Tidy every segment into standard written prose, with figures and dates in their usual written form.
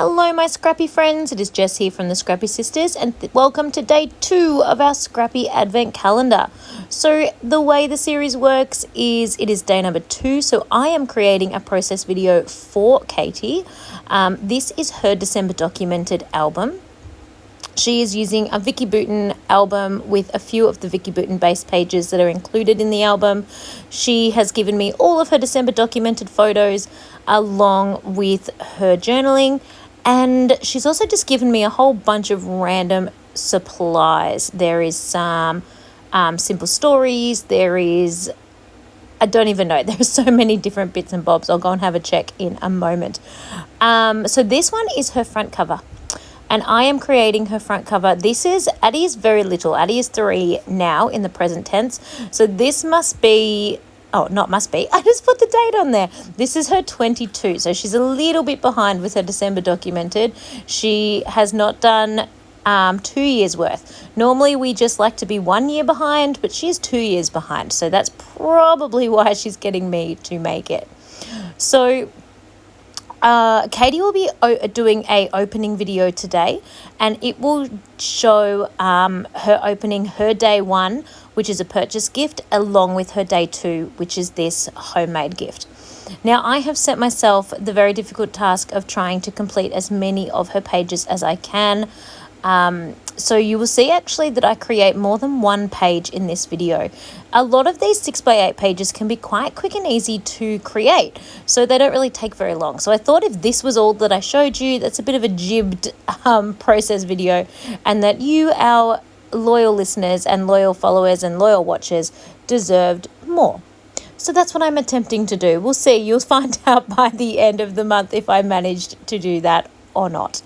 Hello my Scrappy friends, it is Jess here from the Scrappy Sisters and welcome to day 2 of our Scrappy Advent Calendar. So the way the series works is it is day number 2, so I am creating a process video for Katie. This is her December documented album. She is using a Vicky Bouton album with a few of the Vicky Bouton base pages that are included in the album. She has given me all of her December documented photos along with her journaling, and she's also just given me a whole bunch of random supplies. There is some simple stories, there is, I don't even know, there are so many different bits and bobs. I'll go and have a check in a moment. So this one is her front cover. And I am creating her front cover. This is, Addie is very little. Addie is 3 now in the present tense. So this must be, oh, not must be. I just put the date on there. This is her 22. So she's a little bit behind with her December documented. She has not done 2 years worth. Normally we just like to be 1 year behind, but she's 2 years behind. So that's probably why she's getting me to make it. So Katie will be doing a opening video today, and it will show her opening her day 1, which is a purchase gift, along with her day 2, which is this homemade gift. Now, I have set myself the very difficult task of trying to complete as many of her pages as I can. So you will see actually that I create more than one page in this video. A lot of these 6x8 pages can be quite quick and easy to create, so they don't really take very long. So I thought if this was all that I showed you, that's a bit of a jibbed process video, and that you, our loyal listeners and loyal followers and loyal watchers, deserved more. So that's what I'm attempting to do. We'll see. You'll find out by the end of the month if I managed to do that or not.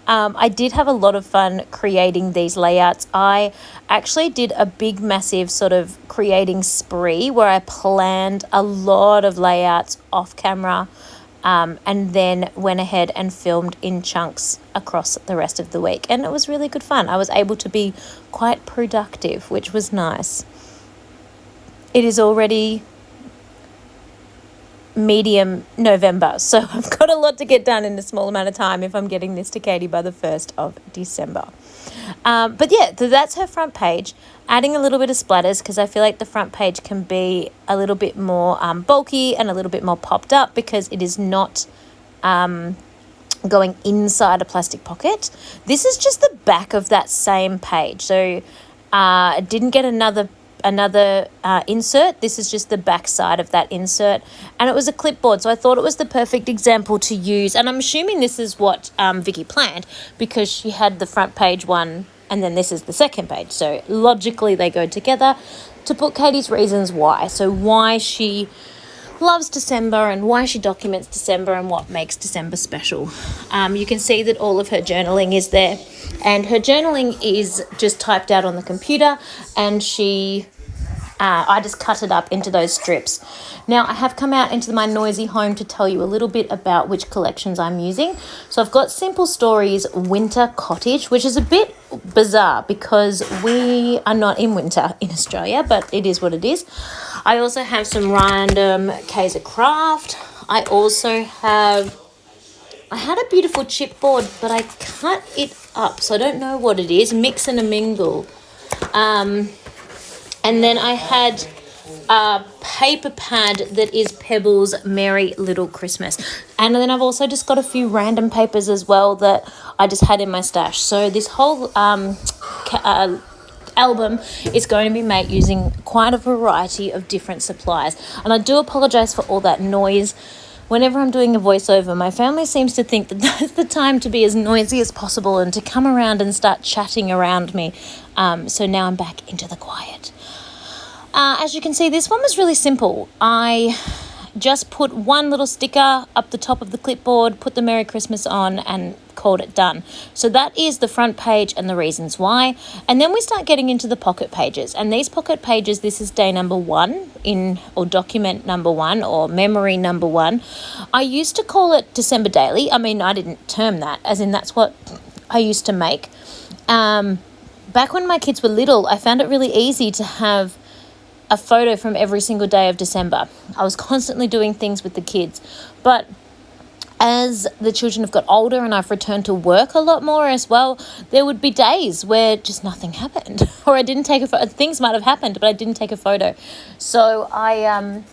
I did have a lot of fun creating these layouts. I actually did a big, massive sort of creating spree where I planned a lot of layouts off camera, and then went ahead and filmed in chunks across the rest of the week. And it was really good fun. I was able to be quite productive, which was nice. It is already medium November, so I've got a lot to get done in a small amount of time if I'm getting this to Katie by the 1st of December. But yeah, so that's her front page, adding a little bit of splatters because I feel like the front page can be a little bit more bulky and a little bit more popped up because it is not going inside a plastic pocket. This is just the back of that same page, so I didn't get another insert. This is just the back side of that insert, and it was a clipboard, so I thought it was the perfect example to use. And I'm assuming this is what Vicky planned, because she had the front page one and then this is the second page, so logically they go together to put Katie's reasons why. So why she loves December and why she documents December and what makes December special. You can see that all of her journaling is there, and her journaling is just typed out on the computer, and I just cut it up into those strips. Now, I have come out into my noisy home to tell you a little bit about which collections I'm using. So I've got Simple Stories Winter Cottage, which is a bit bizarre because we are not in winter in Australia, but it is what it is. I also have some random Kaiser Craft. I had a beautiful chipboard, but I cut it up, so I don't know what it is. Mix and a mingle. And then I had a paper pad that is Pebbles Merry Little Christmas. And then I've also just got a few random papers as well that I just had in my stash. So this whole album is going to be made using quite a variety of different supplies. And I do apologise for all that noise. Whenever I'm doing a voiceover, my family seems to think that that's the time to be as noisy as possible and to come around and start chatting around me. So now I'm back into the quiet. As you can see, this one was really simple. I just put one little sticker up the top of the clipboard, put the Merry Christmas on, and called it done. So that is the front page and the reasons why. And then we start getting into the pocket pages. And these pocket pages, this is day number 1 or document number 1 or memory number 1. I used to call it December Daily. I mean, I didn't term that, as in that's what I used to make. Back when my kids were little, I found it really easy to have a photo from every single day of December. I was constantly doing things with the kids, but as the children have got older and I've returned to work a lot more as well, there would be days where just nothing happened or I didn't take a photo. Things might have happened, but I didn't take a photo. So I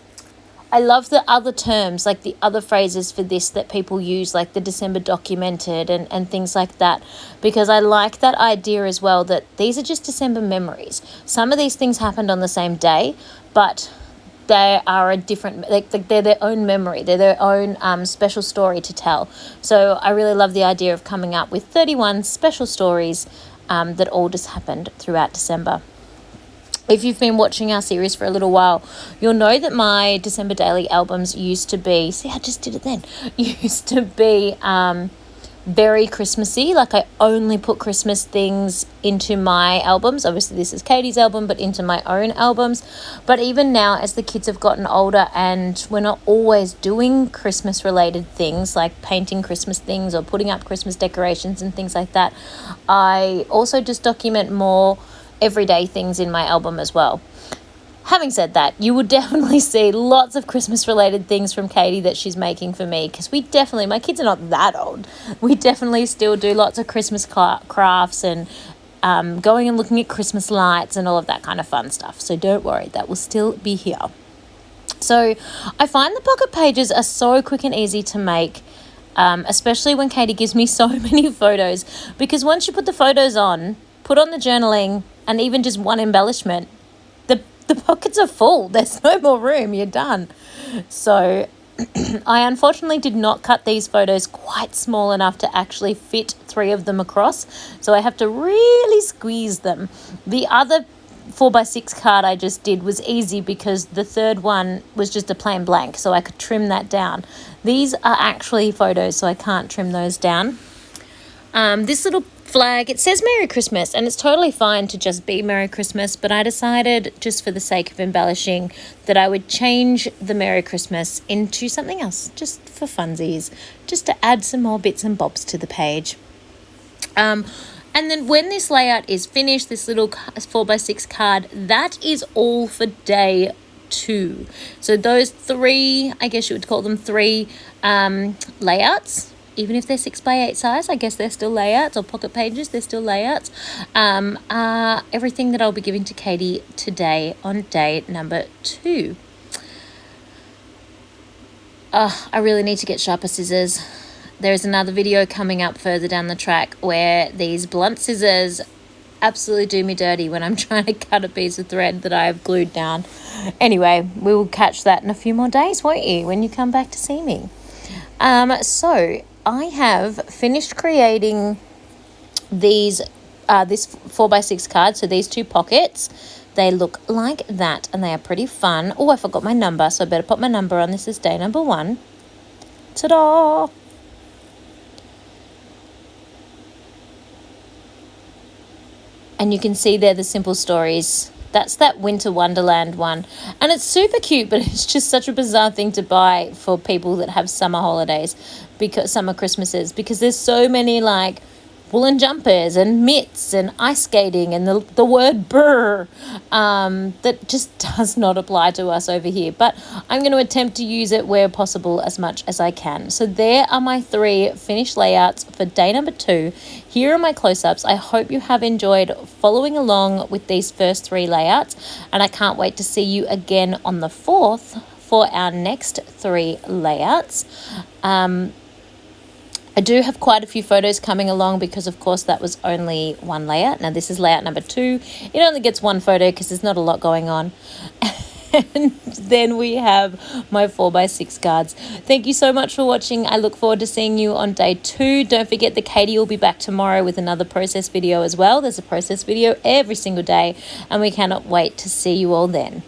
love the other terms, like the other phrases for this that people use, like the December documented and things like that, because I like that idea as well, that these are just December memories. Some of these things happened on the same day, but they are a different, like they're their own memory. They're their own special story to tell. So I really love the idea of coming up with 31 special stories that all just happened throughout December. If you've been watching our series for a little while, you'll know that my December daily albums used to be, see, I just did it then, used to be very Christmassy. Like I only put Christmas things into my albums. Obviously this is Katie's album, but into my own albums. But even now, as the kids have gotten older and we're not always doing Christmas related things like painting Christmas things or putting up Christmas decorations and things like that, I also just document more everyday things in my album as well. Having said that, you will definitely see lots of Christmas related things from Katie that she's making for me, because my kids are not that old. We definitely still do lots of Christmas crafts and going and looking at Christmas lights and all of that kind of fun stuff. So don't worry, that will still be here. So I find the pocket pages are so quick and easy to make, especially when Katie gives me so many photos, because once you put the photos on, put on the journaling and even just one embellishment, the pockets are full. There's no more room. You're done. So I unfortunately did not cut these photos quite small enough to actually fit 3 of them across. So I have to really squeeze them. The other 4x6 card I just did was easy because the third one was just a plain blank, so I could trim that down. These are actually photos, so I can't trim those down. This little flag, it says Merry Christmas, and it's totally fine to just be Merry Christmas, but I decided, just for the sake of embellishing, that I would change the Merry Christmas into something else, just for funsies, just to add some more bits and bobs to the page. And then when this layout is finished, this little 4x6 card, that is all for day 2. So those 3, I guess you would call them 3 layouts. Even if they're 6x8 size, I guess they're still layouts, or pocket pages, they're still layouts. Everything that I'll be giving to Katie today on day number 2. I really need to get sharper scissors. There's another video coming up further down the track where these blunt scissors absolutely do me dirty when I'm trying to cut a piece of thread that I have glued down. Anyway, we will catch that in a few more days, won't you, when you come back to see me? So I have finished creating these this 4x6 card, so these 2 pockets. They look like that, and they are pretty fun. Oh, I forgot my number, so I better put my number on. This is day number 1. Ta-da! And you can see there the simple stories. That's that Winter Wonderland one. And it's super cute, but it's just such a bizarre thing to buy for people that have summer holidays, because summer Christmases, because there's so many like woolen jumpers and mitts and ice skating and the word brr that just does not apply to us over here. But I'm going to attempt to use it where possible as much as I can. So there are my 3 finished layouts for day number 2. Here are my close-ups. I hope you have enjoyed following along with these first 3 layouts, and I can't wait to see you again on the 4th for our next 3 layouts. I do have quite a few photos coming along because, of course, that was only 1 layout. Now, this is layout number 2. It only gets 1 photo because there's not a lot going on. And then we have my 4x6 cards. Thank you so much for watching. I look forward to seeing you on day 2. Don't forget that Katie will be back tomorrow with another process video as well. There's a process video every single day, and we cannot wait to see you all then.